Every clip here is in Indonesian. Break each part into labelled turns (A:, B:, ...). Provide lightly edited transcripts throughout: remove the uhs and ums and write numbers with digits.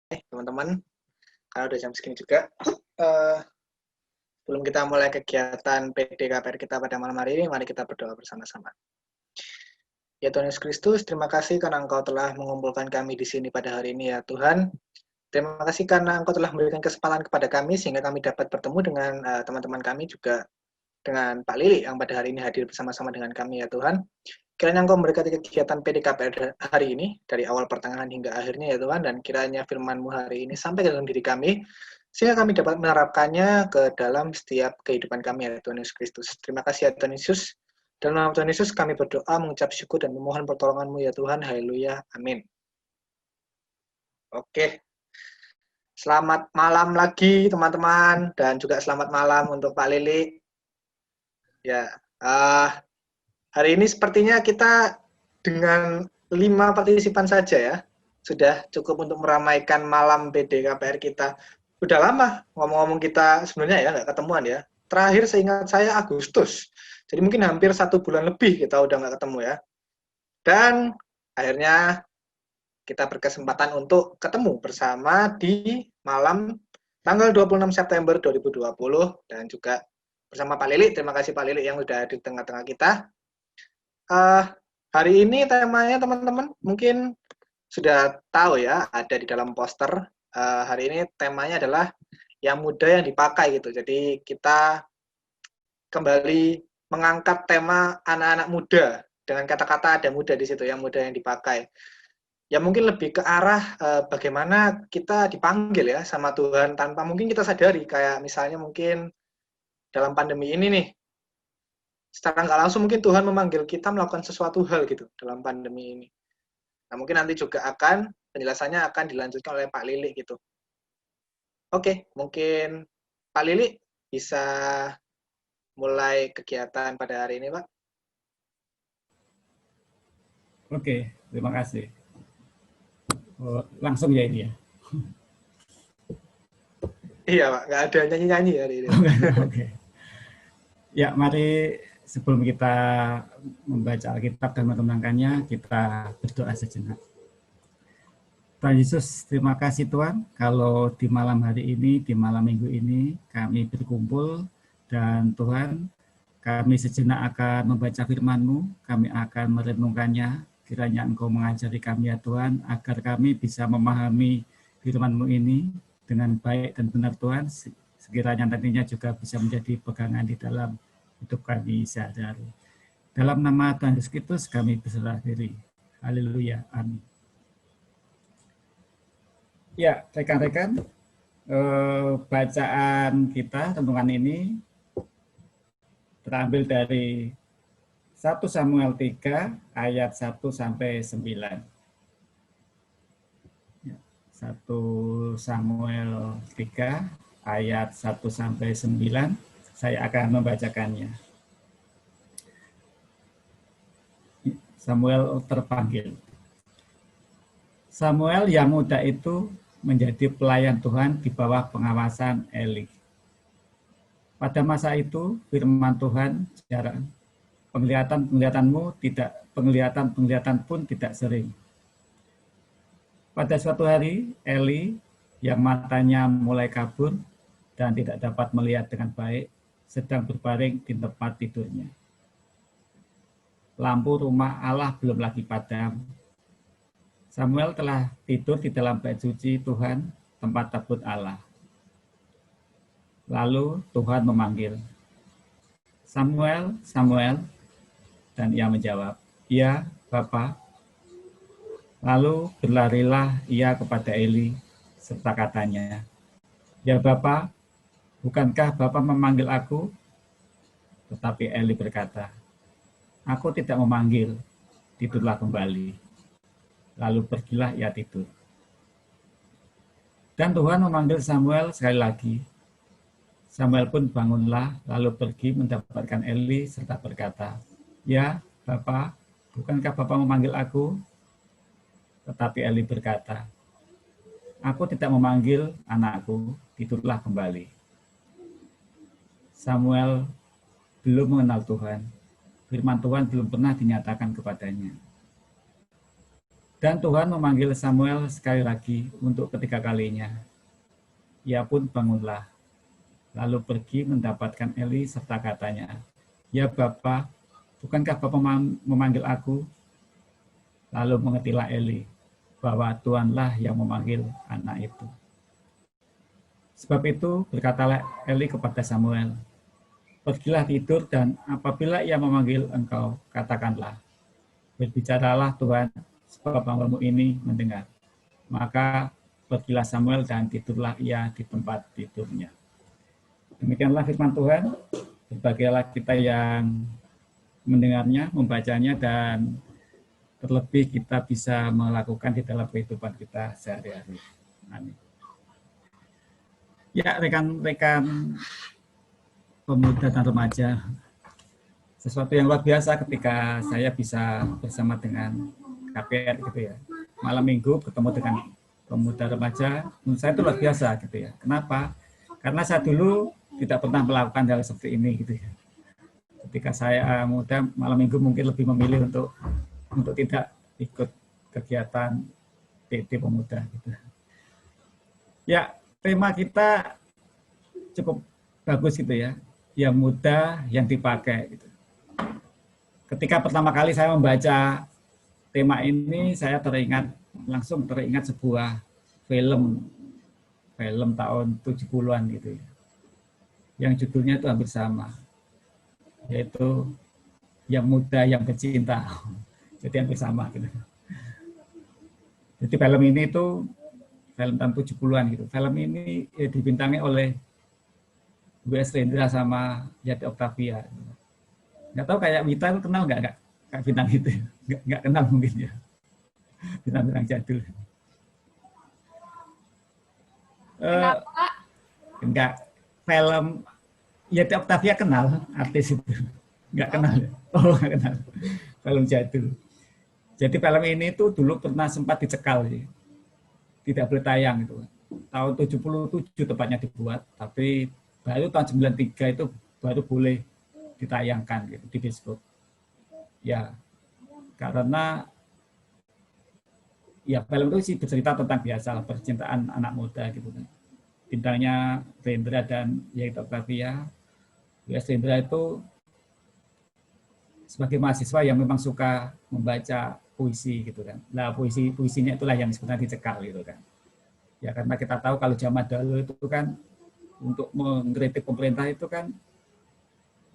A: Teman-teman, karena udah jam segini juga. Sebelum kita mulai kegiatan PD KPR kita pada malam hari ini, mari kita berdoa bersama-sama. Ya Tuhan Yesus Kristus, terima kasih karena Engkau telah mengumpulkan kami di sini pada hari ini ya Tuhan. Terima kasih karena Engkau telah memberikan kesempatan kepada kami sehingga kami dapat bertemu dengan teman-teman kami juga dengan Pak Lili yang pada hari ini hadir bersama-sama dengan kami ya Tuhan. Kiranya Engkau memberkati kegiatan PDKPR hari ini, dari awal pertengahan hingga akhirnya ya Tuhan, dan kiranya firman-Mu hari ini sampai ke dalam diri kami, sehingga kami dapat menerapkannya ke dalam setiap kehidupan kami ya Tuhan Yesus Kristus. Terima kasih ya Tuhan Yesus. Dalam nama Tuhan Yesus kami berdoa, mengucap syukur dan memohon pertolongan-Mu ya Tuhan. Haleluya. Amin. Oke. Selamat malam lagi teman-teman, dan juga selamat malam untuk Pak Lili. Ya, hari ini sepertinya kita dengan 5 partisipan saja ya, sudah cukup untuk meramaikan malam PD KPR kita. Udah lama ngomong-ngomong kita sebenarnya ya nggak ketemuan ya. Terakhir seingat saya Agustus, jadi mungkin hampir 1 bulan lebih kita udah nggak ketemu ya. Dan akhirnya kita berkesempatan untuk ketemu bersama di malam tanggal 26 September 2020 dan juga bersama Pak Lili. Terima kasih Pak Lili yang udah di tengah-tengah kita. Hari ini temanya teman-teman mungkin sudah tahu ya, ada di dalam poster. Hari ini temanya adalah yang muda yang dipakai gitu. Jadi kita kembali mengangkat tema anak-anak muda dengan kata-kata ada muda di situ, yang muda yang dipakai. Ya mungkin lebih ke arah bagaimana kita dipanggil ya sama Tuhan tanpa mungkin kita sadari, kayak misalnya mungkin dalam pandemi ini nih, secara nggak langsung mungkin Tuhan memanggil kita melakukan sesuatu hal gitu dalam pandemi ini. Nah mungkin nanti juga penjelasannya akan dilanjutkan oleh Pak Lili gitu. Oke, mungkin Pak Lili bisa mulai kegiatan pada hari ini Pak.
B: Oke, terima kasih. Langsung ya ini ya.
A: Iya Pak, nggak ada nyanyi-nyanyi hari ini.
B: Oke. Ya, mari sebelum kita membaca Alkitab dan merenungkannya, kita berdoa sejenak. Tuhan Yesus, terima kasih Tuhan, kalau di malam hari ini, di malam minggu ini, kami berkumpul, dan Tuhan, kami sejenak akan membaca firman-Mu, kami akan merenungkannya, kiranya Engkau mengajari kami ya Tuhan, agar kami bisa memahami firman-Mu ini dengan baik dan benar Tuhan, sekiranya nantinya juga bisa menjadi pegangan di dalam hidup kami sehari-hari. Dalam nama Tuhan Yesus Kristus kami berserah diri. Haleluya. Amin. Ya, rekan-rekan, bacaan kita renungan ini terambil dari 1 Samuel 3 ayat 1 sampai 9. 1 Samuel 3 ayat 1 sampai 9. Saya akan membacakannya. Samuel terpanggil. Samuel yang muda itu menjadi pelayan Tuhan di bawah pengawasan Eli. Pada masa itu firman Tuhan jarang. Penglihatan pun tidak sering. Pada suatu hari Eli yang matanya mulai kabur dan tidak dapat melihat dengan baik sedang berbaring di tempat tidurnya. Lampu rumah Allah belum lagi padam. Samuel telah tidur di dalam bait suci Tuhan, tempat tabut Allah. Lalu Tuhan memanggil, Samuel, Samuel, dan ia menjawab, ya Bapa. Lalu berlarilah ia kepada Eli, serta katanya, ya Bapa, bukankah Bapa memanggil aku? Tetapi Eli berkata, aku tidak memanggil, tidurlah kembali. Lalu pergilah ia tidur. Dan Tuhan memanggil Samuel sekali lagi. Samuel pun bangunlah, lalu pergi mendapatkan Eli serta berkata, ya Bapa, bukankah Bapa memanggil aku? Tetapi Eli berkata, aku tidak memanggil anakku, tidurlah kembali. Samuel belum mengenal Tuhan. Firman Tuhan belum pernah dinyatakan kepadanya. Dan Tuhan memanggil Samuel sekali lagi untuk ketiga kalinya. Ia pun bangunlah, lalu pergi mendapatkan Eli serta katanya, "Ya Bapa, bukankah Bapa memanggil aku?" Lalu mengertilah Eli bahwa Tuhanlah yang memanggil anak itu. Sebab itu berkatalah Eli kepada Samuel, "Pergilah tidur dan apabila ia memanggil engkau, katakanlah, berbicaralah Tuhan, sebab hamba-Mu ini mendengar." Maka pergilah Samuel dan tidurlah ia di tempat tidurnya. Demikianlah firman Tuhan. Berbahagialah kita yang mendengarnya, membacanya, dan terlebih kita bisa melakukan di dalam kehidupan kita sehari-hari. Amin. Ya, rekan-rekan pemuda dan remaja, sesuatu yang luar biasa ketika saya bisa bersama dengan KPR gitu ya. Malam minggu bertemu dengan pemuda remaja, menurut saya itu luar biasa gitu ya. Kenapa? Karena saya dulu tidak pernah melakukan hal seperti ini gitu ya. Ketika saya muda, malam minggu mungkin lebih memilih untuk tidak ikut kegiatan PT pemuda gitu. Ya, tema kita cukup bagus gitu ya, yang mudah, yang dipakai gitu. Ketika pertama kali saya membaca tema ini, saya langsung teringat sebuah film tahun 70-an gitu ya, yang judulnya itu hampir sama, yaitu Yang Muda Yang Bercinta. Jadi hampir sama gitu. Jadi film ini itu film tahun 70-an gitu. Film ini dibintangi oleh W.S. Rendra sama Yati Octavia. Nggak tahu kayak Wita itu kenal nggak kayak bintang itu? Nggak kenal mungkin ya. Bintang-bintang jadul.
C: Kenapa, Kak?
B: Enggak. Film Yati Octavia kenal artis itu. Nggak kenal. Oh, nggak kenal. Film jadul. Jadi film ini tuh dulu pernah sempat dicekal sih. Tidak boleh tayang itu. Tahun 77 tepatnya dibuat, tapi baru tahun 93 itu baru boleh ditayangkan gitu, di bioskop. Ya, karena ya film itu sih bercerita tentang biasa percintaan anak muda gitu kan. Bintangnya Rendra dan Yati Octavia. W.S. Rendra itu sebagai mahasiswa yang memang suka membaca puisi gitu kan. Nah, puisinya itulah yang sebenarnya dicekal gitu kan. Ya karena kita tahu kalau zaman dahulu itu kan untuk mengkritik pemerintah itu kan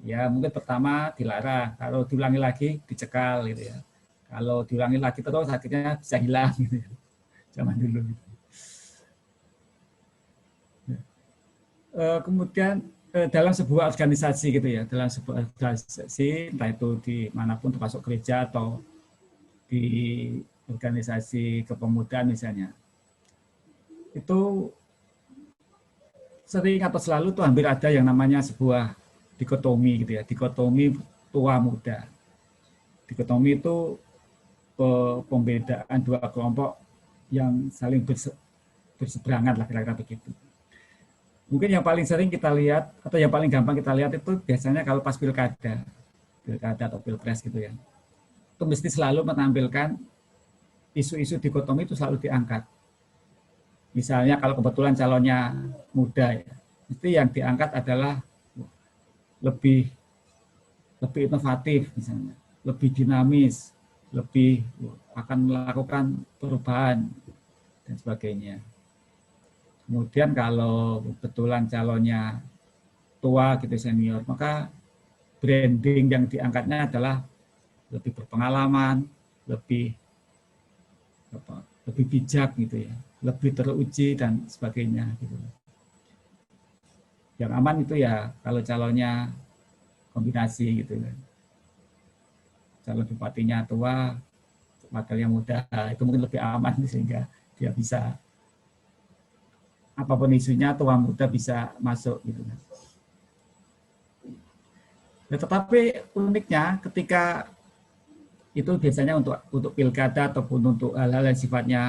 B: ya mungkin pertama dilarang, kalau diulangi lagi dicekal gitu ya. Kalau diulangi lagi terus akhirnya bisa hilang gitu ya. Zaman dulu. Kemudian dalam sebuah organisasi gitu ya, dalam sebuah organisasi entah itu dimanapun termasuk gereja atau di organisasi kepemudaan misalnya, itu sering atau selalu tuh hampir ada yang namanya sebuah dikotomi gitu ya, dikotomi tua muda. Dikotomi itu pembedaan dua kelompok yang saling berseberangan lah kira-kira begitu. Mungkin yang paling sering kita lihat atau yang paling gampang kita lihat itu biasanya kalau pas pilkada atau pilpres gitu ya. Itu mesti selalu menampilkan isu-isu dikotomi itu selalu diangkat. Misalnya kalau kebetulan calonnya muda ya, mesti yang diangkat adalah lebih inovatif misalnya, lebih dinamis, lebih akan melakukan perubahan dan sebagainya. Kemudian kalau kebetulan calonnya tua gitu senior, maka branding yang diangkatnya adalah lebih berpengalaman, lebih bijak gitu ya, lebih teruji dan sebagainya gitu. Yang aman itu ya kalau calonnya kombinasi gitu kan. Calon bupatinya tua, wakilnya muda, itu mungkin lebih aman sehingga dia bisa apapun isunya tua muda bisa masuk gitu kan. Nah, tetapi uniknya ketika itu biasanya untuk pilkada ataupun untuk hal-hal yang sifatnya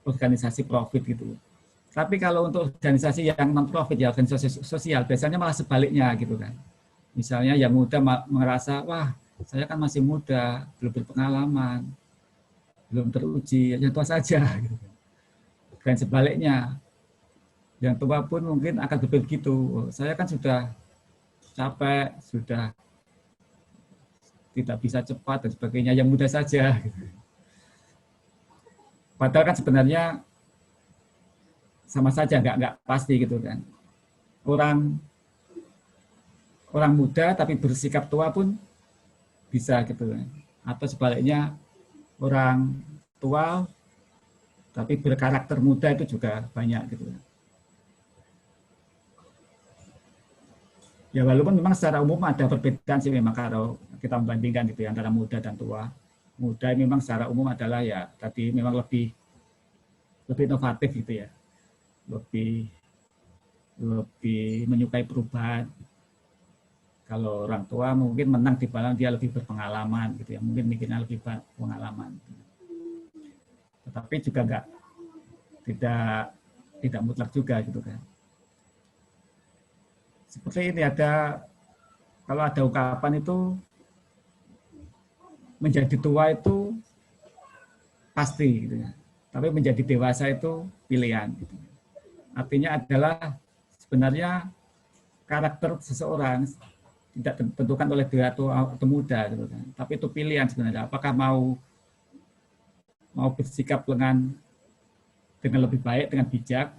B: organisasi profit gitu. Tapi kalau untuk organisasi yang non profit ya organisasi sosial biasanya malah sebaliknya gitu kan. Misalnya yang muda merasa wah saya kan masih muda belum berpengalaman, belum teruji, yang tua saja. Gitu. Dan sebaliknya, yang tua pun mungkin akan berpikir begitu. Saya kan sudah capek, sudah tidak bisa cepat dan sebagainya, yang mudah saja. Gitu. Padahal kan sebenarnya sama saja, nggak pasti gitu kan. Orang muda tapi bersikap tua pun bisa gitu kan. Atau sebaliknya orang tua tapi berkarakter muda itu juga banyak gitu. Ya walaupun memang secara umum ada perbedaan sih memang kalau kita membandingkan gitu ya, antara muda dan tua. Muda memang secara umum adalah ya tadi memang lebih inovatif gitu ya. Lebih menyukai perubahan. Kalau orang tua mungkin menang di balang dia lebih berpengalaman gitu ya. Mungkin mikirnya lebih pengalaman. Tetapi juga tidak mutlak juga gitu kan. Seperti ini kalau ada ungkapan itu menjadi tua itu pasti gitu ya. Tapi menjadi dewasa itu pilihan gitu. Artinya adalah sebenarnya karakter seseorang tidak ditentukan oleh dia atau muda gitu kan. Tapi itu pilihan sebenarnya. Apakah mau bersikap dengan lebih baik, dengan bijak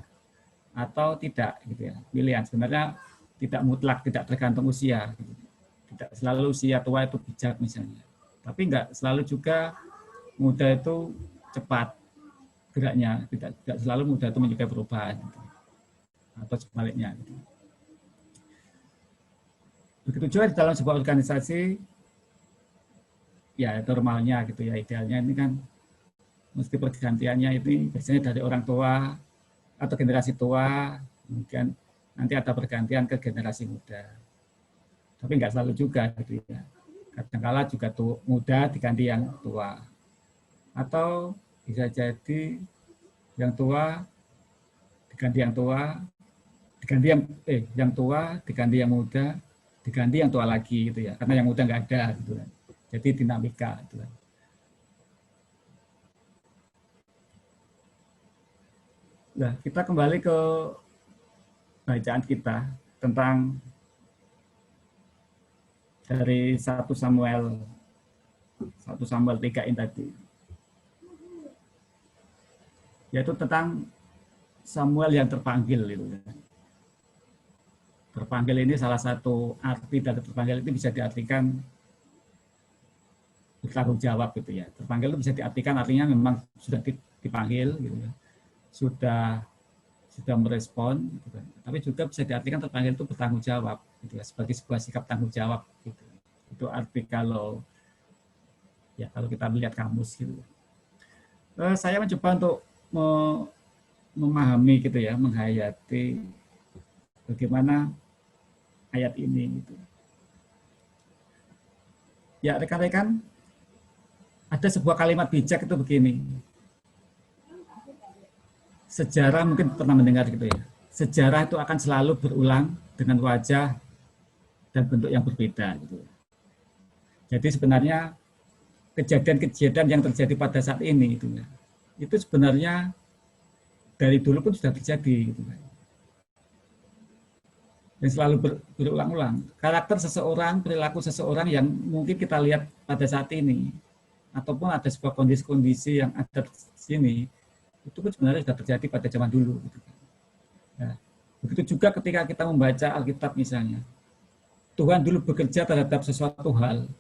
B: atau tidak gitu ya. Pilihan sebenarnya tidak mutlak, tidak tergantung usia gitu. Tidak selalu usia tua itu bijak misalnya. Tapi enggak selalu juga muda itu cepat geraknya, tidak selalu muda itu menyukai perubahan gitu. Atau sebaliknya gitu. Begitu juga di dalam sebuah organisasi, ya normalnya gitu ya, idealnya ini kan mesti pergantiannya ini biasanya dari orang tua atau generasi tua, kemudian nanti ada pergantian ke generasi muda. Tapi nggak selalu juga gitu ya. Kadang-kala juga muda diganti yang tua. Atau bisa jadi yang tua diganti yang tua, yang tua diganti yang muda, diganti yang tua lagi gitu ya, karena yang muda nggak ada gitu kan. Jadi dinamika gitu kan. Nah, kita kembali ke bacaan kita tentang dari 1 Samuel 3 ini tadi. Yaitu tentang Samuel yang terpanggil gitu kan. Terpanggil ini salah satu arti dari terpanggil itu bisa diartikan bertanggung jawab gitu ya. Terpanggil itu bisa diartikan artinya memang sudah dipanggil gitu ya. Sudah merespon gitu kan. Tapi juga bisa diartikan terpanggil itu bertanggung jawab gitu ya, sebagai sebuah sikap tanggung jawab gitu. Itu arti kalau kita melihat kamus gitu. Saya mencoba untuk memahami gitu ya, menghayati bagaimana ayat ini gitu. Ya rekan-rekan, ada sebuah kalimat bijak itu begini. Sejarah mungkin pernah mendengar gitu ya. Sejarah itu akan selalu berulang dengan wajah dan bentuk yang berbeda gitu. Jadi sebenarnya kejadian-kejadian yang terjadi pada saat ini itu sebenarnya dari dulu pun sudah terjadi gitu kan. Dan selalu berulang-ulang. Karakter seseorang, perilaku seseorang yang mungkin kita lihat pada saat ini, ataupun ada sebuah kondisi-kondisi yang ada di sini, itu pun sebenarnya sudah terjadi pada zaman dulu. Gitu. Nah, begitu juga ketika kita membaca Alkitab misalnya, Tuhan dulu bekerja terhadap sesuatu hal,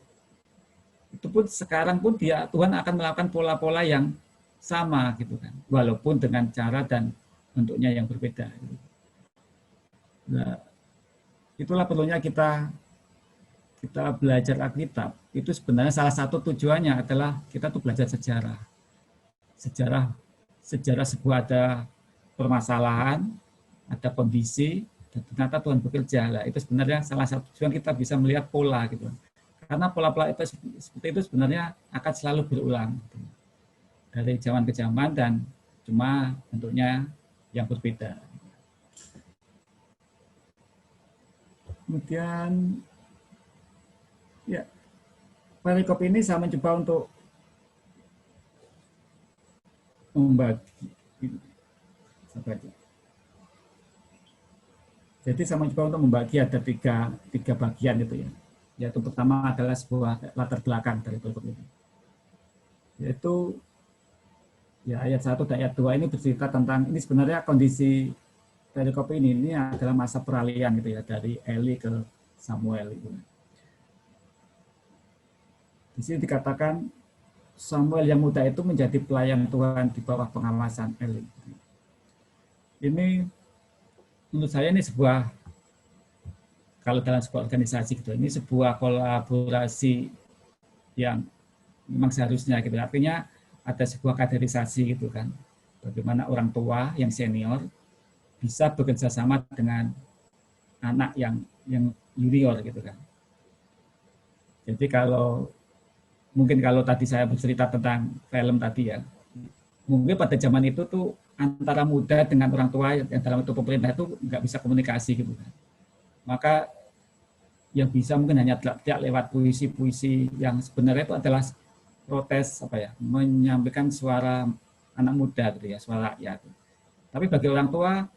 B: itu pun sekarang pun Tuhan akan melakukan pola-pola yang sama gitu kan, walaupun dengan cara dan bentuknya yang berbeda. Gitu. Nah, itulah perlunya kita belajar Alkitab. Itu sebenarnya salah satu tujuannya adalah kita tuh belajar sejarah. Sejarah sebuah ada permasalahan, ada kondisi, dan ternyata Tuhan bekerja. Nah, itu sebenarnya salah satu tujuan kita bisa melihat pola gitu. Karena pola-pola itu seperti itu sebenarnya akan selalu berulang. Gitu. Dari zaman ke zaman dan cuma bentuknya yang berbeda. Kemudian ya perikop ini saya mencoba untuk membagi. Jadi saya mencoba untuk membagi ada tiga bagian itu ya. Yaitu pertama adalah sebuah latar belakang dari teleskop ini. Yaitu ya ayat 1 dan ayat 2 ini bercerita tentang ini sebenarnya kondisi teleskop ini adalah masa peralihan gitu ya dari Eli ke Samuel itu. Di sini dikatakan Samuel yang muda itu menjadi pelayan Tuhan di bawah pengawasan Eli. Ini menurut saya ini sebuah, kalau dalam sebuah organisasi gitu, ini sebuah kolaborasi yang memang seharusnya gitu. Artinya ada sebuah kaderisasi gitu kan. Bagaimana orang tua yang senior bisa bekerja sama dengan anak yang junior gitu kan. Jadi mungkin kalau tadi saya bercerita tentang film tadi ya, mungkin pada zaman itu tuh antara muda dengan orang tua yang dalam itu pemerintah itu nggak bisa komunikasi gitu kan. Maka yang bisa mungkin hanya lewat puisi-puisi yang sebenarnya itu adalah protes menyampaikan suara anak muda gitu ya, suara rakyat. Tapi bagi orang tua,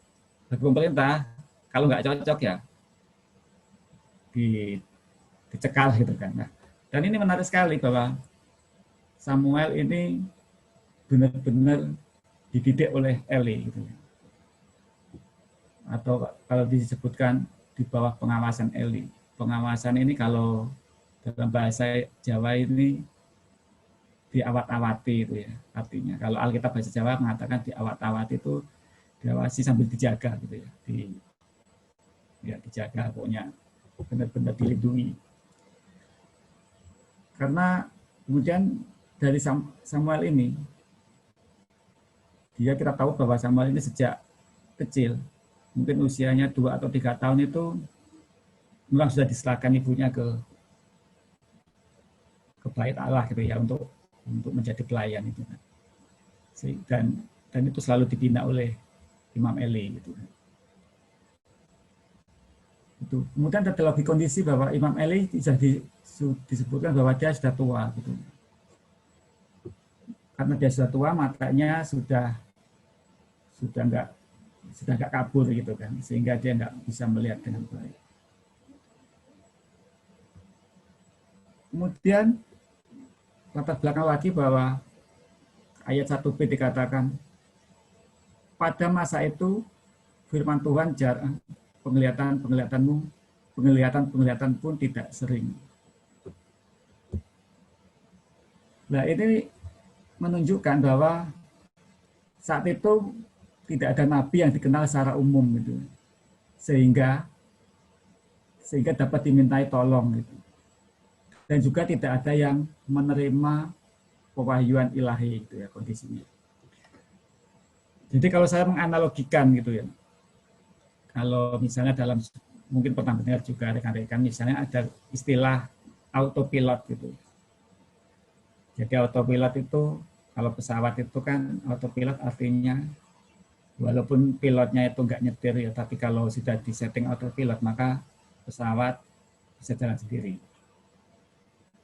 B: bagi pemerintah, kalau nggak cocok ya dicekal gitu kan. Nah, dan ini menarik sekali bahwa Samuel ini benar-benar dididik oleh Eli gitu. Atau kalau disebutkan di bawah pengawasan Eli. Pengawasan ini kalau dalam bahasa Jawa ini diawat-awati itu ya artinya. Kalau Alkitab bahasa Jawa mengatakan diawat-awati itu diawasi sambil dijaga gitu ya. Dijaga pokoknya benar-benar dilindungi. Karena kemudian dari Samuel ini kita tahu bahwa Samuel ini sejak kecil, mungkin usianya 2 atau 3 tahun itu memang sudah diserahkan ibunya ke bait Allah gitu ya untuk menjadi pelayan itu. Dan itu selalu dibina oleh Imam Eli gitu. Itu. Kemudian ada lagi kondisi bahwa Imam Eli disebutkan bahwa dia sudah tua gitu. Karena dia sudah tua, matanya sudah nggak kabur gitu kan, sehingga dia nggak bisa melihat dengan baik. Kemudian latar belakang lagi bahwa ayat 1b dikatakan pada masa itu firman Tuhan jarang, penglihatan pun tidak sering. Nah ini menunjukkan bahwa saat itu tidak ada nabi yang dikenal secara umum gitu, sehingga dapat dimintai tolong gitu. Dan juga tidak ada yang menerima pewahyuan ilahi gitu ya kondisinya. Jadi kalau saya menganalogikan gitu ya, kalau misalnya mungkin pernah dengar juga rekan-rekan misalnya ada istilah autopilot gitu. Jadi autopilot itu kalau pesawat itu kan autopilot artinya walaupun pilotnya itu nggak nyetir ya, tapi kalau sudah disetting autopilot maka pesawat bisa jalan sendiri.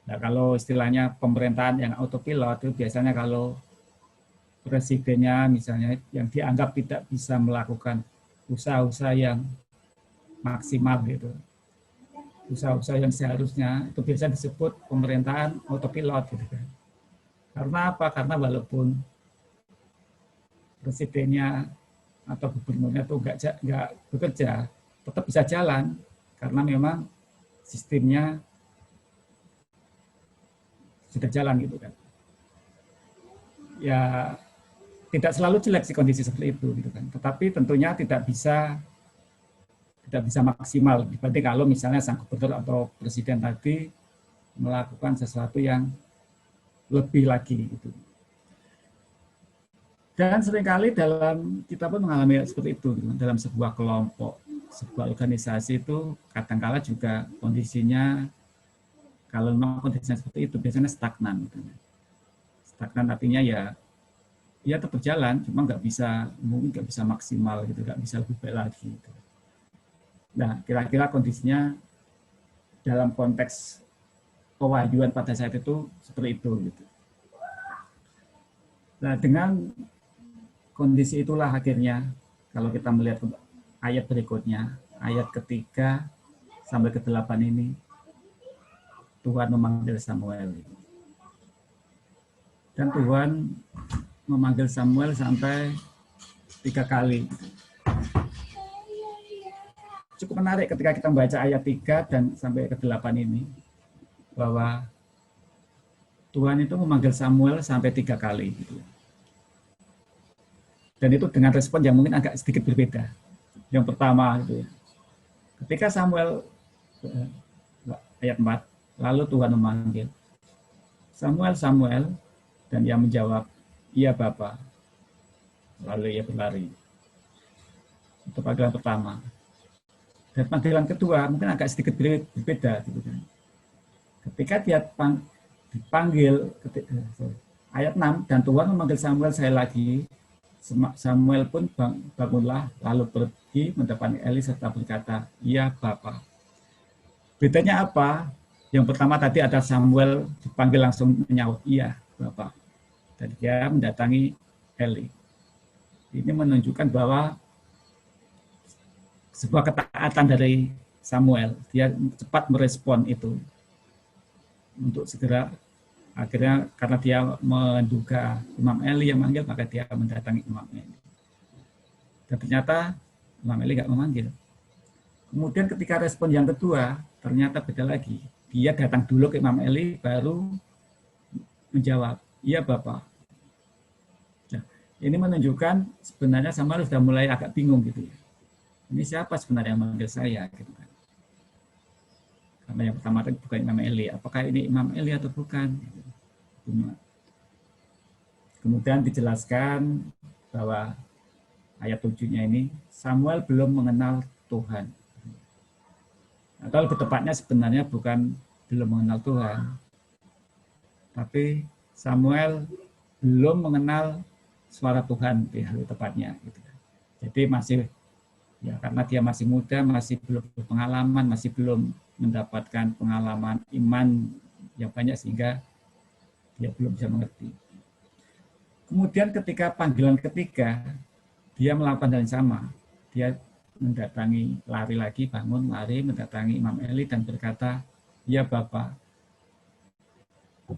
B: Nah kalau istilahnya pemerintahan yang autopilot itu biasanya kalau presidennya misalnya yang dianggap tidak bisa melakukan usaha-usaha yang maksimal gitu, usaha-usaha yang seharusnya itu biasa disebut pemerintahan autopilot gitu kan. Karena apa? Karena walaupun presidennya atau gubernurnya itu nggak bekerja, tetap bisa jalan karena memang sistemnya sudah jalan gitu kan. Ya tidak selalu jelek sih kondisi seperti itu gitu kan. Tetapi tentunya tidak bisa maksimal dibanding kalau misalnya sang gubernur atau presiden tadi melakukan sesuatu yang lebih lagi gitu. Dan seringkali kita pun mengalami seperti itu gitu. Dalam sebuah kelompok, sebuah organisasi itu kadang-kala juga kondisinya kalau memang kondisinya seperti itu biasanya stagnan gitu. Stagnan artinya ya tetap berjalan, cuma mungkin nggak bisa maksimal gitu, nggak bisa lebih baik lagi gitu. Nah kira-kira kondisinya dalam konteks pewahyuan pada saat itu seperti itu gitu. Nah dengan kondisi itulah akhirnya kalau kita melihat ayat berikutnya, ayat ketiga sampai ke-8 ini, Tuhan memanggil Samuel. Dan Tuhan memanggil Samuel sampai 3 kali. Cukup menarik ketika kita membaca ayat 3 dan sampai ke-8 ini, bahwa Tuhan itu memanggil Samuel sampai 3 kali. Dan itu dengan respon yang mungkin agak sedikit berbeda. Yang pertama, gitu ya, ketika Samuel, ayat 4, lalu Tuhan memanggil, Samuel, Samuel, dan ia menjawab, iya Bapa. Lalu ia berlari. Itu panggilan pertama. Dan panggilan kedua mungkin agak sedikit berbeda. Gitu kan. Ketika dia dipanggil, ayat 6, dan Tuhan memanggil Samuel sekali lagi, Samuel pun bangunlah, lalu pergi mendatangi Eli serta berkata, iya Bapa. Bedanya apa? Yang pertama tadi ada Samuel dipanggil langsung menyaut, iya Bapa. Dan dia mendatangi Eli. Ini menunjukkan bahwa sebuah ketaatan dari Samuel. Dia cepat merespon itu. Untuk segera, akhirnya karena dia menduga Imam Eli yang manggil, maka dia mendatangi Imam Eli. Dan ternyata Imam Eli nggak memanggil. Kemudian ketika respon yang kedua, ternyata beda lagi. Dia datang dulu ke Imam Eli, baru menjawab, iya Bapak. Nah, ini menunjukkan sebenarnya Samuel sudah mulai agak bingung gitu ya. Ini siapa sebenarnya yang memanggil saya? Gitu kan. Karena yang pertama tadi bukan Imam Eli. Apakah ini Imam Eli atau bukan? Kemudian dijelaskan bahwa ayat 7-nya ini, Samuel belum mengenal Tuhan. Atau lebih tepatnya sebenarnya bukan belum mengenal Tuhan, tapi Samuel belum mengenal suara Tuhan, lebih tepatnya. Gitu. Jadi masih, ya karena dia masih muda, masih belum berpengalaman, masih belum mendapatkan pengalaman iman yang banyak sehingga dia belum bisa mengerti. Kemudian ketika panggilan ketiga, dia melakukan hal yang sama. Dia mendatangi, lari lagi, bangun, lari, mendatangi Imam Eli dan berkata, ya Bapak.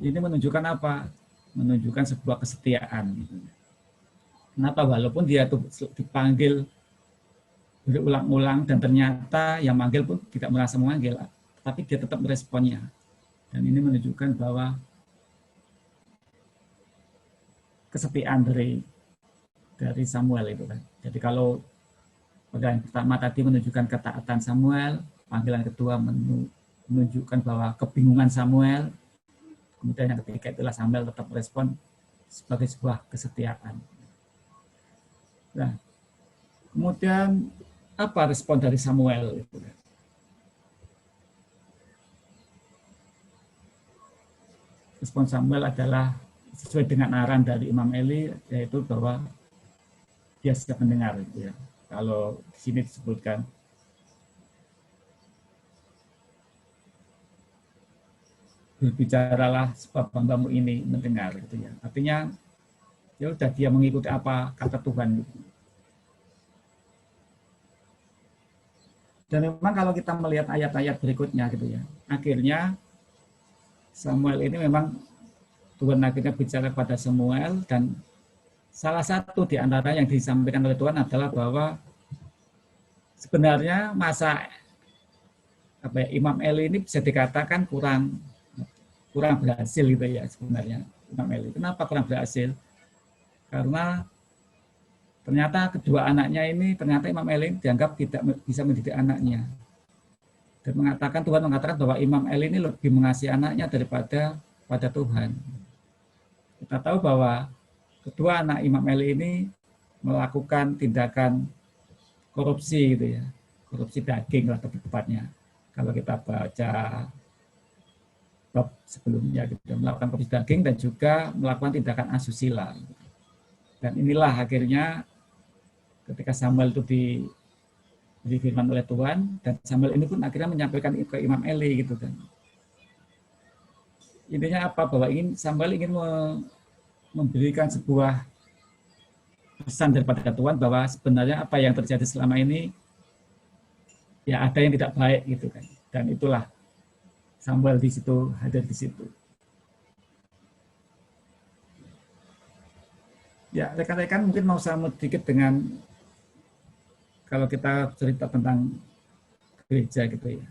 B: Ini menunjukkan apa? Menunjukkan sebuah kesetiaan. Kenapa? Walaupun dia dipanggil berulang-ulang dan ternyata yang manggil pun tidak merasa memanggil, tapi dia tetap meresponnya. Dan ini menunjukkan bahwa kesetiaan dari Samuel itu kan. Jadi kalau pada yang pertama tadi menunjukkan ketaatan Samuel, panggilan kedua menunjukkan bahwa kebingungan Samuel, kemudian yang ketiga itulah Samuel tetap merespon sebagai sebuah kesetiaan. Nah, kemudian apa respon dari Samuel? Respon Samuel adalah sesuai dengan arahan dari Imam Eli, yaitu bahwa dia siap mendengar. Gitu ya. Kalau di sini disebutkan berbicaralah sebab hambamu ini mendengar. Gitu ya. Artinya ya udah dia mengikuti apa kata Tuhan. Gitu. Dan memang kalau kita melihat ayat-ayat berikutnya gitu ya, akhirnya Samuel ini memang Tuhan akhirnya bicara pada Samuel dan salah satu di antara yang disampaikan oleh Tuhan adalah bahwa sebenarnya masa Imam Eli ini bisa dikatakan kurang berhasil gitu ya sebenarnya Imam Eli. Kenapa kurang berhasil? Karena ternyata kedua anaknya ini, ternyata Imam Eli dianggap tidak bisa mendidik anaknya. Dan Tuhan mengatakan bahwa Imam Eli ini lebih mengasihi anaknya daripada pada Tuhan. Kita tahu bahwa kedua anak Imam Eli ini melakukan tindakan korupsi gitu ya. Korupsi daging lah lebih tepatnya. Kalau kita baca bab sebelumnya gitu, melakukan korupsi daging dan juga melakukan tindakan asusila. Dan inilah akhirnya ketika Samuel itu diberi firman oleh Tuhan, dan Samuel ini pun akhirnya menyampaikan itu ke Imam Eli gitu kan. Intinya apa? Bahwa Samuel ingin memberikan sebuah pesan daripada Tuhan bahwa sebenarnya apa yang terjadi selama ini ya ada yang tidak baik gitu kan. Dan itulah Samuel di situ hadir di situ. Ya, rekan-rekan mungkin mau sama sedikit dengan kalau kita cerita tentang gereja gitu ya.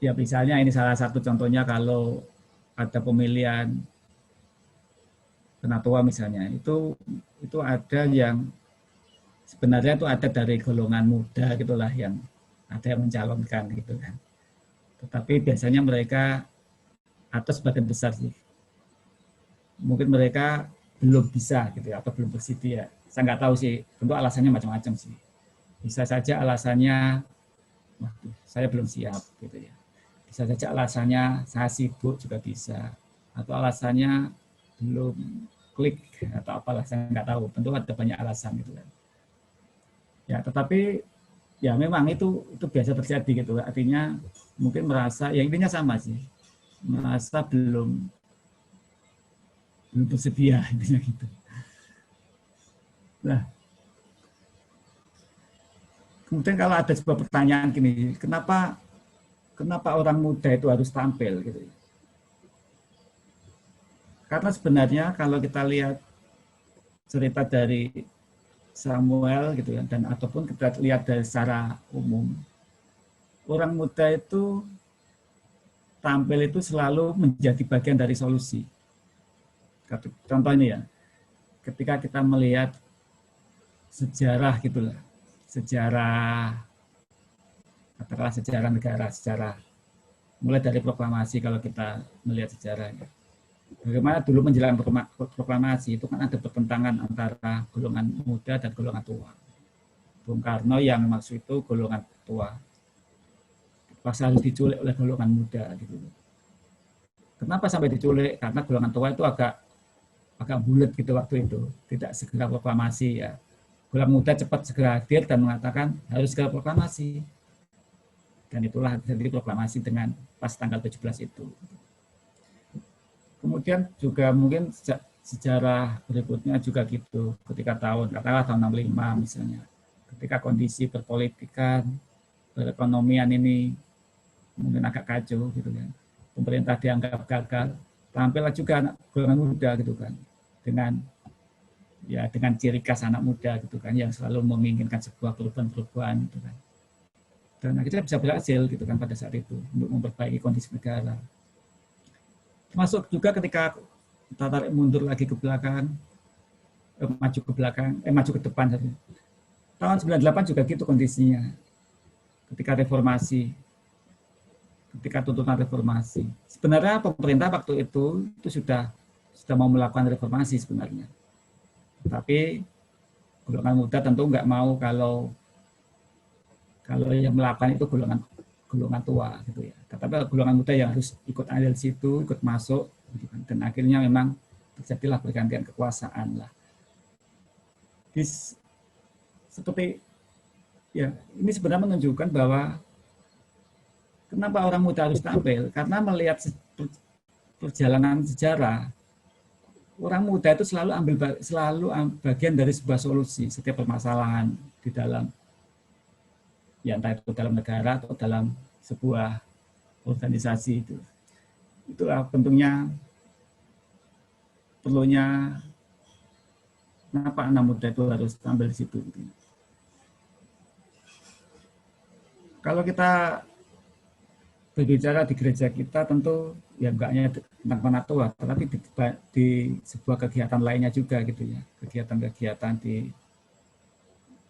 B: Ya misalnya ini salah satu contohnya kalau ada pemilihan penatua misalnya, itu ada yang sebenarnya itu ada dari golongan muda gitulah yang ada yang mencalonkan gitu kan. Tetapi biasanya mereka atau sebagian besar sih, mungkin mereka belum bisa gitu ya, atau belum bersedia. Saya nggak tahu sih, tentu alasannya macam-macam sih. Bisa saja alasannya, waduh, saya belum siap gitu ya. Bisa saja alasannya saya sibuk juga bisa, atau alasannya belum klik atau apalah, saya nggak tahu. Tentu ada banyak alasan gitu kan. Ya, tetapi ya memang itu biasa terjadi gitu. Artinya mungkin merasa, ya intinya sama sih, merasa belum bersedia intinya gitu. Nah, kemudian kalau ada sebuah pertanyaan gini, kenapa orang muda itu harus tampil gitu? Karena sebenarnya kalau kita lihat cerita dari Samuel gitu ya, dan ataupun kita lihat dari secara umum, orang muda itu tampil itu selalu menjadi bagian dari solusi. Contoh ini ya, ketika kita melihat sejarah gitulah, katakanlah sejarah negara, sejarah mulai dari proklamasi kalau kita melihat sejarahnya. Bagaimana dulu menjelang proklamasi itu kan ada pertentangan antara golongan muda dan golongan tua. Bung Karno yang maksud itu golongan tua, pas harus diculik oleh golongan muda gitu. Kenapa sampai diculik? Karena golongan tua itu agak bulat gitu waktu itu, tidak segera proklamasi ya. Golongan muda cepat segera hadir dan mengatakan harus segera proklamasi. Dan itulah jadi proklamasi dengan pas tanggal 17 itu. Kemudian juga mungkin sejarah berikutnya juga gitu, ketika katakanlah tahun 65 misalnya, ketika kondisi perpolitikan, perekonomian ini mungkin agak kacau gitu kan, pemerintah dianggap gagal, tampillah juga anak golongan muda gitu kan, dengan ciri khas anak muda gitu kan, yang selalu menginginkan sebuah perubahan gitu kan, dan akhirnya bisa berhasil gitu kan pada saat itu untuk memperbaiki kondisi negara. Termasuk juga ketika kita tarik mundur lagi ke belakang, maju ke depan. Tahun 98 juga gitu kondisinya. Ketika reformasi, ketika tuntutan reformasi. Sebenarnya pemerintah waktu itu sudah mau melakukan reformasi sebenarnya. Tapi golongan muda tentu nggak mau kalau yang melakukan itu golongan tua gitu ya. Tetapi golongan muda yang harus ikut andil situ, ikut masuk gitu kan. Dan akhirnya memang terjadilah pergantian kekuasaan lah. Seperti ya, ini sebenarnya menunjukkan bahwa kenapa orang muda harus tampil, karena melihat perjalanan sejarah, orang muda itu selalu bagian dari sebuah solusi setiap permasalahan di dalam, ya entah itu dalam negara atau dalam sebuah organisasi itu. Itulah bentuknya perlunya kenapa anak muda itu harus tampil di situ. Kalau kita berbicara di gereja kita tentu ya enggak hanya tentang penatua, tetapi di sebuah kegiatan lainnya juga gitu ya, kegiatan-kegiatan di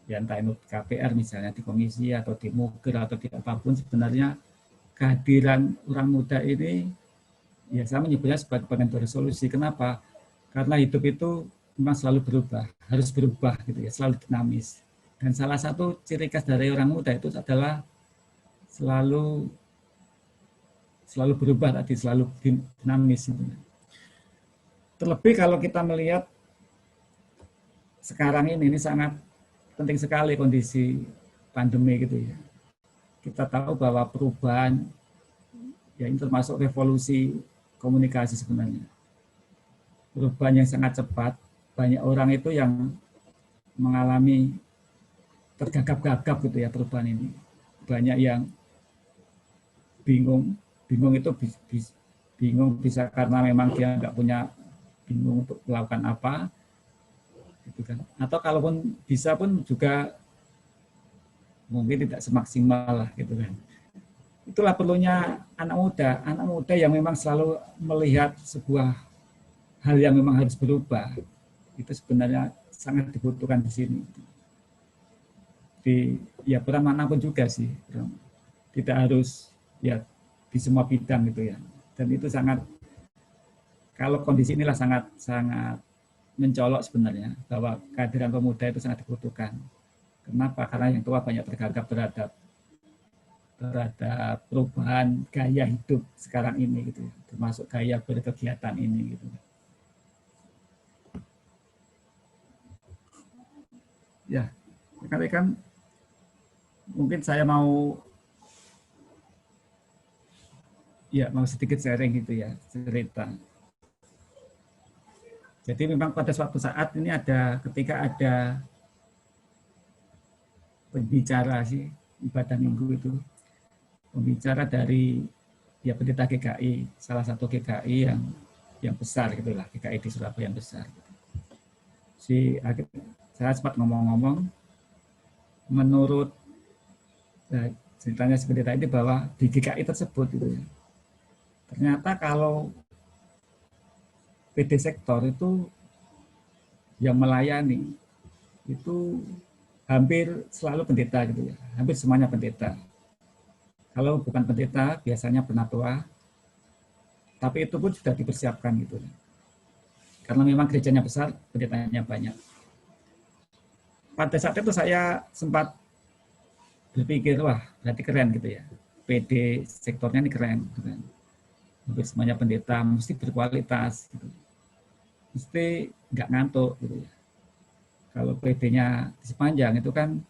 B: ya entah itu KPR misalnya, di komisi atau di Muger atau di apapun, sebenarnya kehadiran orang muda ini ya saya menyebutnya sebagai bagian dari solusi. Kenapa? Karena hidup itu memang selalu berubah, harus berubah gitu ya, selalu dinamis. Dan salah satu ciri khas dari orang muda itu adalah selalu berubah tadi, selalu dinamis. Terlebih kalau kita melihat sekarang ini sangat penting sekali kondisi pandemi gitu ya. Kita tahu bahwa perubahan ya ini termasuk revolusi komunikasi sebenarnya. Perubahan yang sangat cepat banyak orang itu yang mengalami tergagap-gagap gitu ya perubahan ini. Banyak yang bingung itu bingung bisa karena memang dia nggak punya, bingung untuk melakukan apa, gitu kan. Atau kalaupun bisa pun juga mungkin tidak semaksimal lah gitu kan. Itulah perlunya anak muda yang memang selalu melihat sebuah hal yang memang harus berubah. Itu sebenarnya sangat dibutuhkan di sini. Di ya peran manapun juga sih, tidak harus ya di semua bidang gitu ya. Dan itu sangat, kalau kondisi inilah sangat mencolok sebenarnya bahwa kehadiran pemuda itu sangat dibutuhkan. Kenapa? Karena yang tua banyak tergagap terhadap perubahan gaya hidup sekarang ini gitu, termasuk gaya berkegiatan ini gitu. Ya, rekan-rekan, mungkin saya mau sedikit sharing gitu ya, cerita. Jadi memang pada suatu saat ini ketika ada pembicara sih ibadah minggu itu, pembicara dari ya pendeta GKI, salah satu GKI yang besar gitulah, GKI di Surabaya yang besar. Saya sempat ngomong-ngomong, menurut ceritanya si pendeta ini bahwa di GKI tersebut gitu ya, ternyata kalau PD sektor itu yang melayani itu hampir selalu pendeta gitu ya, hampir semuanya pendeta. Kalau bukan pendeta, biasanya penatua, tapi itu pun sudah dipersiapkan gitu. Karena memang gerejanya besar, pendetanya banyak. Pada saat itu saya sempat berpikir, wah berarti keren gitu ya. PD sektornya ini keren. Gitu kan. Hampir semuanya pendeta, mesti berkualitas. Gitu. Mesti nggak ngantuk. Gitu ya. Kalau PD-nya sepanjang itu kan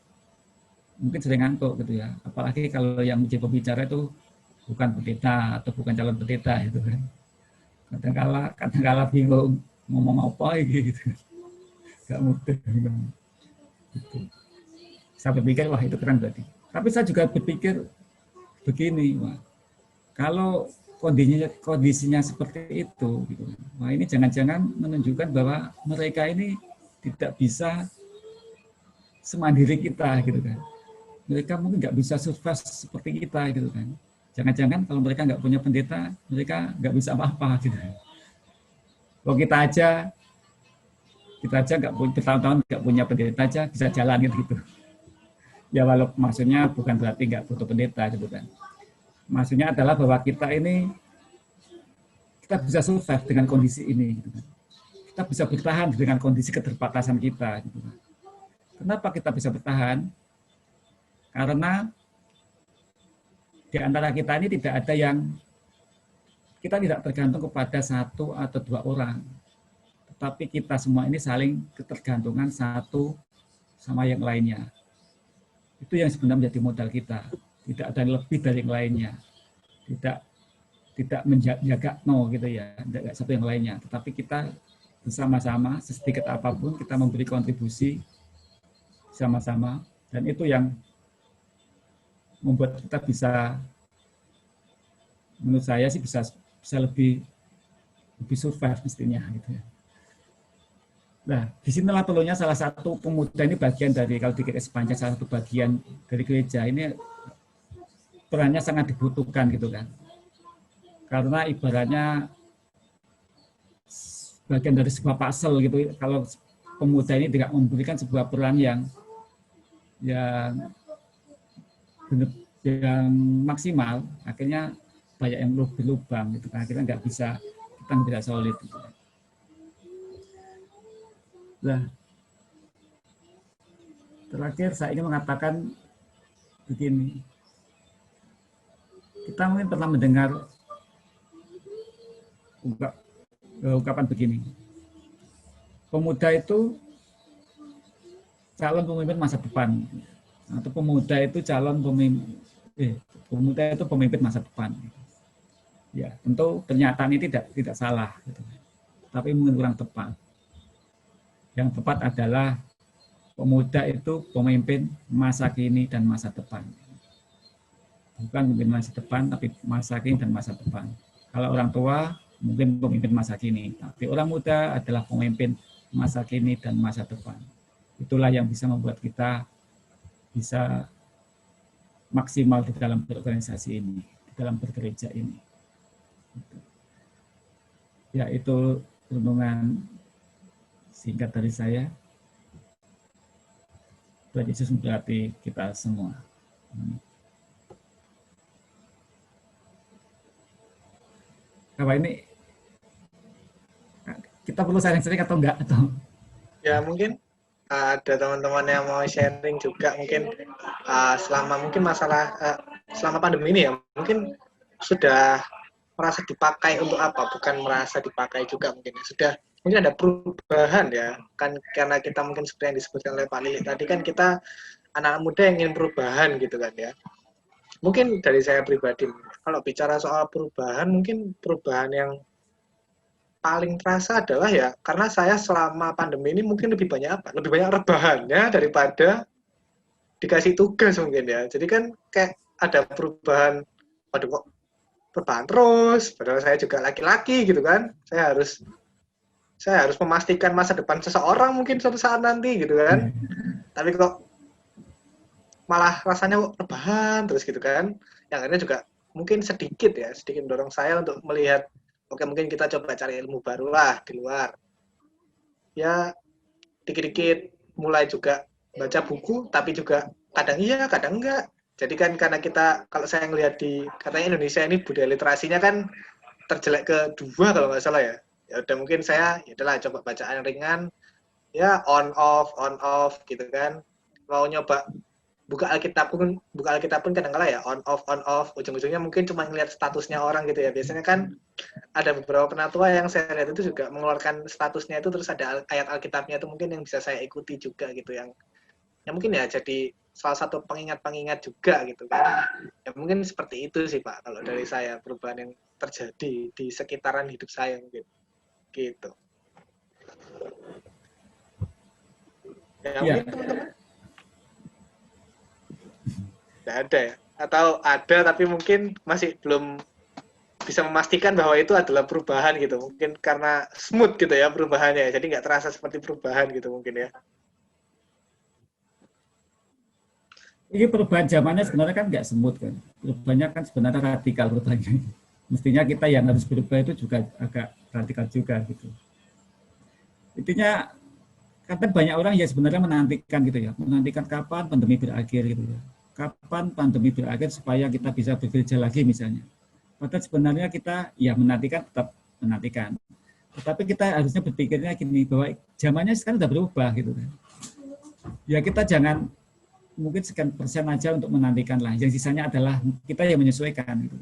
B: mungkin sering ngantuk gitu ya. Apalagi kalau yang menjadi pembicara itu bukan pendeta atau bukan calon pendeta itu kan. Kadang-kala bingung ngomong apa gitu. Gak mudah gitu. Saya berpikir wah itu keren berarti. Tapi saya juga berpikir begini, wah kalau kondisinya seperti itu gitu. Wah ini jangan-jangan menunjukkan bahwa mereka ini tidak bisa semandiri kita gitu kan. Mereka mungkin nggak bisa sukses seperti kita gitu kan. Jangan-jangan kalau mereka nggak punya pendeta, mereka nggak bisa apa-apa gitu. Kalau kita aja nggak punya, bertahun-tahun nggak punya pendeta aja bisa jalan gitu. Ya walau maksudnya bukan berarti nggak butuh pendeta gitu kan. Maksudnya adalah bahwa kita bisa sukses dengan kondisi ini. Gitu kan. Kita bisa bertahan dengan kondisi keterbatasan kita. Gitu kan. Kenapa kita bisa bertahan? Karena di antara kita ini tidak ada kita tidak tergantung kepada satu atau dua orang. Tetapi kita semua ini saling ketergantungan satu sama yang lainnya. Itu yang sebenarnya menjadi modal kita. Tidak ada yang lebih dari yang lainnya. Tidak menjaga gitu ya, tidak satu yang lainnya. Tetapi kita bersama-sama, sedikit apapun kita memberi kontribusi sama-sama. Dan itu yang membuat kita bisa, menurut saya sih bisa lebih survive mestinya gitu ya. Nah, disinilah perlunya salah satu pemuda ini bagian dari, kalau di GKI Sepanjang salah satu bagian dari gereja ini perannya sangat dibutuhkan gitu kan. Karena ibaratnya bagian dari sebuah puzzle gitu, kalau pemuda ini tidak memberikan sebuah peran yang maksimal, akhirnya banyak yang berlubang gitu kan, akhirnya kita tidak solid gitu. Nah, terakhir saya ingin mengatakan begini, kita mungkin pernah mendengar ungkapan begini, pemuda itu calon pemimpin masa depan, atau pemuda itu pemimpin masa depan. Ya, tentu pernyataan ini tidak salah, gitu. Tapi mungkin kurang tepat. Yang tepat adalah pemuda itu pemimpin masa kini dan masa depan. Bukan pemimpin masa depan, tapi masa kini dan masa depan. Kalau orang tua, mungkin pemimpin masa kini. Tapi orang muda adalah pemimpin masa kini dan masa depan. Itulah yang bisa membuat kita bisa maksimal di dalam berorganisasi ini, di dalam bergereja ini. Ya, itu renungan singkat dari saya. Tuhan Yesus memberkati kita semua. Apa ini? Kita perlu sharing-sharing atau enggak? Atau?
A: Ya, mungkin ada teman-teman yang mau sharing juga mungkin selama selama pandemi ini ya, mungkin sudah merasa dipakai untuk apa, bukan merasa dipakai juga mungkin ada perubahan ya, kan karena kita mungkin seperti yang disebutkan oleh Pak Lili tadi, kan kita anak-anak muda yang ingin perubahan gitu kan ya. Mungkin dari saya pribadi, kalau bicara soal perubahan, mungkin perubahan yang paling terasa adalah ya, karena saya selama pandemi ini mungkin lebih banyak rebahannya daripada dikasih tugas mungkin ya. Jadi kan kayak ada perubahan, waduh kok perubahan terus, padahal saya juga laki-laki gitu kan. Saya harus memastikan masa depan seseorang mungkin suatu saat nanti gitu kan. Tapi kok malah rasanya kok rebahan terus gitu kan. Yang akhirnya juga mungkin sedikit mendorong saya untuk melihat, oke, mungkin kita coba cari ilmu baru lah di luar. Ya, dikit-dikit mulai juga baca buku, tapi juga kadang iya, kadang enggak. Jadi kan karena kita, kalau saya ngelihat katanya Indonesia ini budaya literasinya kan terjelek kedua kalau nggak salah ya. Ya udah mungkin saya, ya udahlah coba bacaan ringan, ya on off gitu kan. Mau nyoba buka Alkitab pun kadang-kala ya on off, ujung-ujungnya mungkin cuma ngelihat statusnya orang gitu ya. Biasanya kan ada beberapa penatua yang saya lihat itu juga mengeluarkan statusnya itu, terus ada ayat Alkitabnya itu mungkin yang bisa saya ikuti juga gitu, yang mungkin ya jadi salah satu pengingat juga gitu kan. Ya mungkin seperti itu sih Pak kalau dari saya, perubahan yang terjadi di sekitaran hidup saya mungkin gitu. Ya mungkin teman-teman tidak ada ya, atau ada tapi mungkin masih belum bisa memastikan bahwa itu adalah perubahan gitu, mungkin karena smooth gitu ya perubahannya, jadi nggak terasa seperti perubahan gitu mungkin ya.
B: Ini perubahan zamannya sebenarnya kan nggak smooth kan, perubahannya kan sebenarnya radikal perubahannya. Mestinya kita yang harus berubah itu juga agak radikal juga gitu. Intinya kan banyak orang ya sebenarnya menantikan gitu ya, menantikan kapan pandemi berakhir gitu ya. Kapan pandemi berakhir supaya kita bisa bekerja lagi misalnya. Padahal sebenarnya kita ya tetap menantikan. Tetapi kita harusnya berpikirnya gini, bahwa zamannya sekarang sudah berubah gitu kan. Ya kita jangan mungkin sekian persen aja untuk menantikan lah. Yang sisanya adalah kita yang menyesuaikan gitu.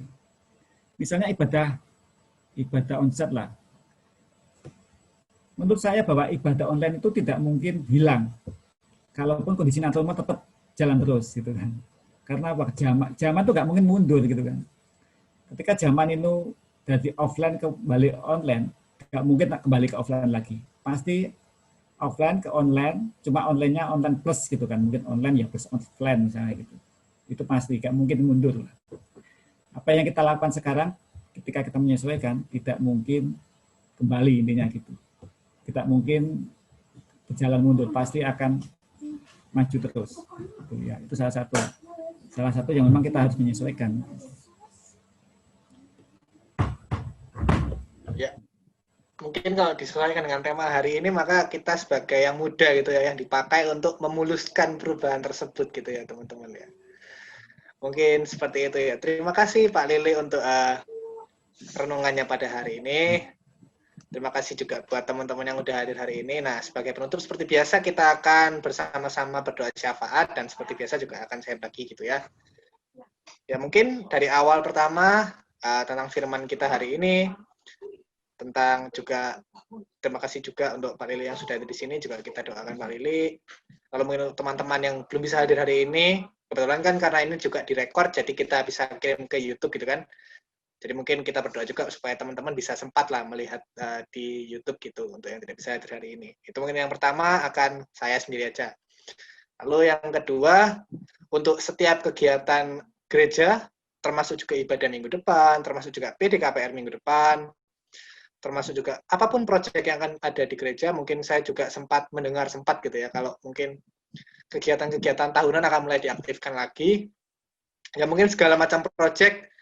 B: Misalnya ibadah onsite lah. Menurut saya bahwa ibadah online itu tidak mungkin hilang. Kalaupun kondisi normal tetap jalan terus gitu kan. Karena zaman itu nggak mungkin mundur gitu kan. Ketika zaman itu dari offline kembali online, nggak mungkin kembali ke offline lagi. Pasti offline ke online, cuma online-nya online plus gitu kan. Mungkin online ya plus offline misalnya gitu. Itu pasti nggak mungkin mundur. Apa yang kita lakukan sekarang, ketika kita menyesuaikan, tidak mungkin kembali intinya gitu. Tidak mungkin berjalan mundur, pasti akan maju terus. Itu ya, itu salah satu yang memang kita harus menyesuaikan.
A: Ya, mungkin kalau disesuaikan dengan tema hari ini, maka kita sebagai yang muda gitu ya, yang dipakai untuk memuluskan perubahan tersebut gitu ya teman-teman ya. Mungkin seperti itu ya. Terima kasih Pak Lili untuk renungannya pada hari ini. Terima kasih juga buat teman-teman yang udah hadir hari ini. Nah, sebagai penutup seperti biasa kita akan bersama-sama berdoa syafaat, dan seperti biasa juga akan saya bagi gitu ya. Ya mungkin dari awal pertama tentang firman kita hari ini, tentang juga terima kasih juga untuk Pak Lili yang sudah ada di sini, juga kita doakan Pak Lili. Kalau mungkin teman-teman yang belum bisa hadir hari ini, kebetulan kan karena ini juga direkord, jadi kita bisa kirim ke YouTube gitu kan. Jadi mungkin kita berdoa juga supaya teman-teman bisa sempat lah melihat di YouTube gitu untuk yang tidak bisa hadir hari ini. Itu mungkin yang pertama akan saya sendiri aja. Lalu yang kedua, untuk setiap kegiatan gereja, termasuk juga ibadah minggu depan, termasuk juga PDKPR minggu depan, termasuk juga apapun proyek yang akan ada di gereja, mungkin saya juga sempat gitu ya, kalau mungkin kegiatan-kegiatan tahunan akan mulai diaktifkan lagi, ya mungkin segala macam proyek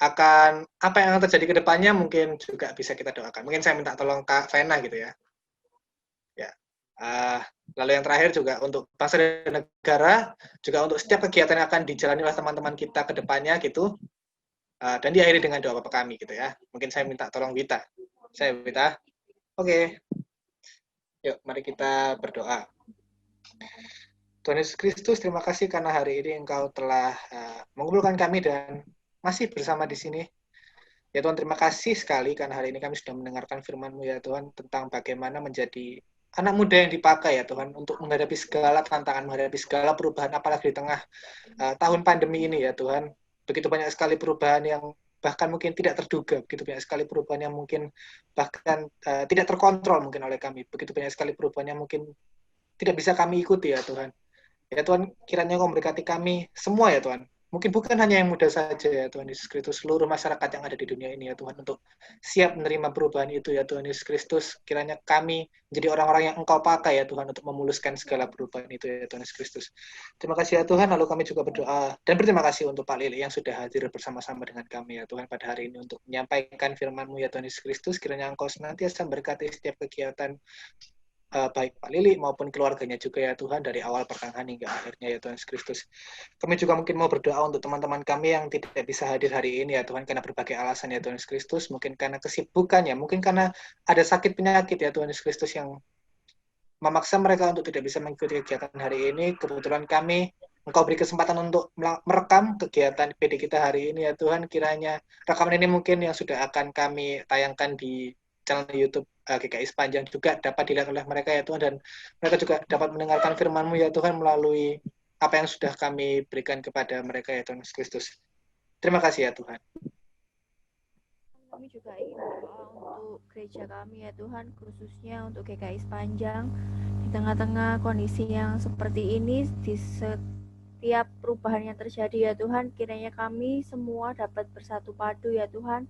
A: akan, apa yang akan terjadi ke depannya mungkin juga bisa kita doakan. Mungkin saya minta tolong Kak Vena gitu ya. Ya. Lalu yang terakhir juga untuk bangsa dan negara, juga untuk setiap kegiatan yang akan dijalani oleh teman-teman kita ke depannya gitu, dan diakhiri dengan doa Bapak kami gitu ya. Mungkin saya minta tolong Wita. Saya Wita. Oke. Yuk, mari kita berdoa. Tuhan Yesus Kristus, terima kasih karena hari ini Engkau telah mengumpulkan kami dan masih bersama di sini. Ya Tuhan, terima kasih sekali karena hari ini kami sudah mendengarkan firman-Mu ya Tuhan, tentang bagaimana menjadi anak muda yang dipakai ya Tuhan, untuk menghadapi segala tantangan, menghadapi segala perubahan, apalagi di tengah tahun pandemi ini ya Tuhan. Begitu banyak sekali perubahan yang bahkan mungkin tidak terduga, begitu banyak sekali perubahan yang mungkin bahkan tidak terkontrol mungkin oleh kami, begitu banyak sekali perubahan yang mungkin tidak bisa kami ikuti ya Tuhan. Ya Tuhan, kiranya Kau memberkati kami semua ya Tuhan. Mungkin bukan hanya yang muda saja ya Tuhan Yesus Kristus, seluruh masyarakat yang ada di dunia ini ya Tuhan, untuk siap menerima perubahan itu ya Tuhan Yesus Kristus. Kiranya kami menjadi orang-orang yang Engkau pakai ya Tuhan, untuk memuluskan segala perubahan itu ya Tuhan Yesus Kristus. Terima kasih ya Tuhan, lalu kami juga berdoa dan berterima kasih untuk Pak Lili yang sudah hadir bersama-sama dengan kami ya Tuhan pada hari ini untuk menyampaikan firman-Mu ya Tuhan Yesus Kristus. Kiranya Engkau senantiasa memberkati setiap kegiatan baik Pak Lili maupun keluarganya juga ya Tuhan, dari awal pertengahan hingga akhirnya ya Tuhan Yesus Kristus. Kami juga mungkin mau berdoa untuk teman-teman kami yang tidak bisa hadir hari ini ya Tuhan, karena berbagai alasan ya Tuhan Yesus Kristus, mungkin karena kesibukannya, mungkin karena ada sakit penyakit ya Tuhan Yesus Kristus yang memaksa mereka untuk tidak bisa mengikuti kegiatan hari ini. Kebetulan kami, Engkau beri kesempatan untuk merekam kegiatan PD kita hari ini ya Tuhan. Kiranya rekaman ini mungkin yang sudah akan kami tayangkan di channel YouTube GKI Sepanjang juga dapat dilihat oleh mereka ya Tuhan, dan mereka juga dapat mendengarkan firman-Mu ya Tuhan melalui apa yang sudah kami berikan kepada mereka ya Tuhan Yesus Kristus. Terima kasih ya Tuhan.
C: Kami juga ingin berdoa untuk gereja kami ya Tuhan, khususnya untuk GKI Sepanjang. Di tengah-tengah kondisi yang seperti ini, di setiap perubahan yang terjadi ya Tuhan, kiranya kami semua dapat bersatu padu ya Tuhan.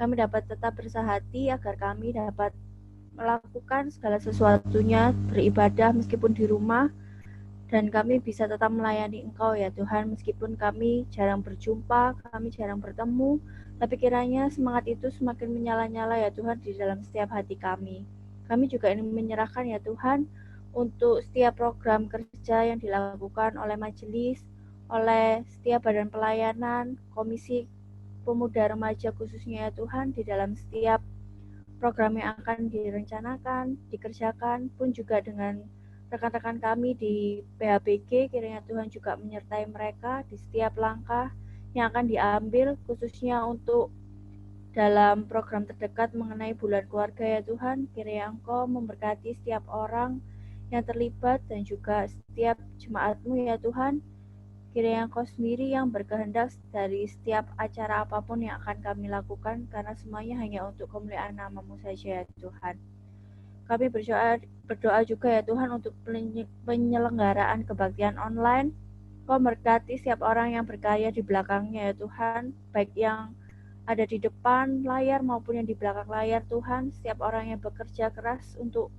C: Kami dapat tetap bersahati agar kami dapat melakukan segala sesuatunya, beribadah meskipun di rumah, dan kami bisa tetap melayani Engkau ya Tuhan, meskipun kami jarang berjumpa, kami jarang bertemu, tapi kiranya semangat itu semakin menyala-nyala ya Tuhan di dalam setiap hati kami. Kami juga ingin menyerahkan ya Tuhan untuk setiap program kerja yang dilakukan oleh majelis, oleh setiap badan pelayanan, komisi pemuda remaja khususnya ya Tuhan, di dalam setiap program yang akan direncanakan, dikerjakan, pun juga dengan rekan-rekan kami di PHBG, kiranya Tuhan juga menyertai mereka di setiap langkah yang akan diambil, khususnya untuk dalam program terdekat mengenai bulan keluarga ya Tuhan. Kiranya Engkau memberkati setiap orang yang terlibat dan juga setiap jemaat-Mu ya Tuhan. Kiranya Engkau sendiri yang berkehendak dari setiap acara apapun yang akan kami lakukan, karena semuanya hanya untuk kemuliaan nama-Mu saja ya Tuhan. Kami berdoa juga ya Tuhan untuk penyelenggaraan kebaktian online. Engkau memberkati setiap orang yang berkarya di belakangnya ya Tuhan, baik yang ada di depan layar maupun yang di belakang layar Tuhan. Setiap orang yang bekerja keras untuk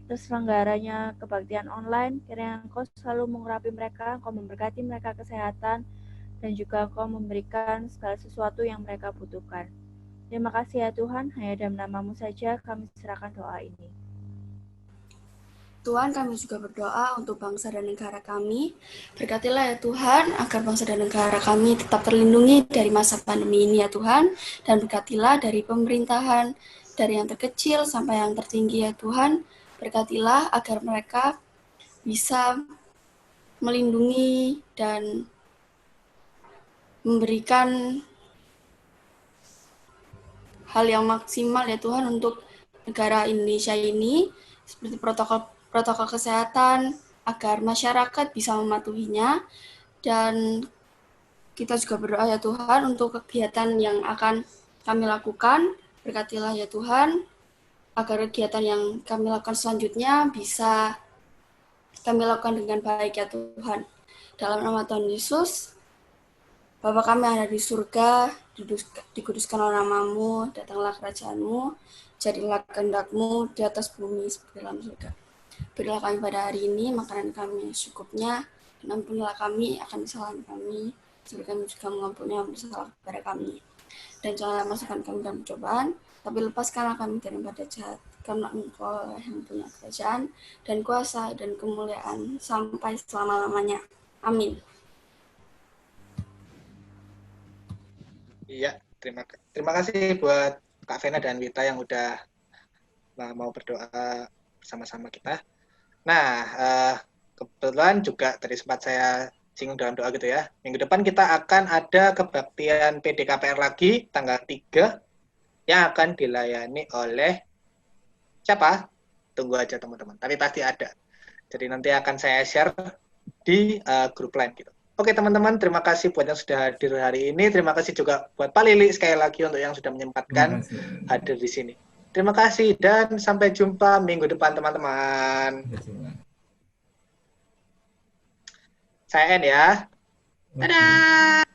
C: terselenggaranya kebaktian online, kiranya Engkau selalu mengurapi mereka, Engkau memberkati mereka kesehatan, dan juga Engkau memberikan segala sesuatu yang mereka butuhkan. Terima kasih ya Tuhan, hanya dalam nama-Mu saja kami serahkan doa ini.
D: Tuhan, kami juga berdoa untuk bangsa dan negara kami. Berkatilah ya Tuhan, agar bangsa dan negara kami tetap terlindungi dari masa pandemi ini ya Tuhan, dan berkatilah dari pemerintahan, dari yang terkecil sampai yang tertinggi ya Tuhan. Berkatilah agar mereka bisa melindungi dan memberikan hal yang maksimal ya Tuhan untuk negara Indonesia ini, seperti protokol kesehatan, agar masyarakat bisa mematuhinya, dan Kita juga berdoa ya Tuhan untuk kegiatan yang akan kami lakukan. Berkatilah ya Tuhan, agar kegiatan yang kami lakukan selanjutnya bisa kami lakukan dengan baik ya Tuhan. Dalam nama Tuhan Yesus, Bapa kami yang ada di surga, dikuduskanlah namamu, datanglah kerajaan-Mu, jadilah kehendak-Mu di atas bumi seperti dalam surga. Berilah kami pada hari ini makanan kami secukupnya, dan ampunilah kami akan kesalahan kami, seperti kami juga mengampuni yang bersalah kepada kami. Dan janganlah masukkan kami dalam cobaan, tapi lepaskanlah kami dari pada jahat, karena Engkau yang punya kerajaan, dan kuasa, dan kemuliaan, sampai selama-lamanya. Amin.
A: Iya, terima kasih buat Kak Vena dan Wita yang udah mau berdoa bersama-sama kita. Nah, kebetulan juga tadi sempat saya singgung dalam doa gitu ya. Minggu depan kita akan ada kebaktian PDKPR lagi tanggal 3 yang akan dilayani oleh siapa? Tunggu aja teman-teman. Tapi pasti ada. Jadi nanti akan saya share di grup lain gitu. Oke teman-teman, terima kasih buat yang sudah hadir hari ini. Terima kasih juga buat Pak Lili sekali lagi untuk yang sudah menyempatkan hadir di sini. Terima kasih dan sampai jumpa minggu depan teman-teman. Saya N ya. Dadah.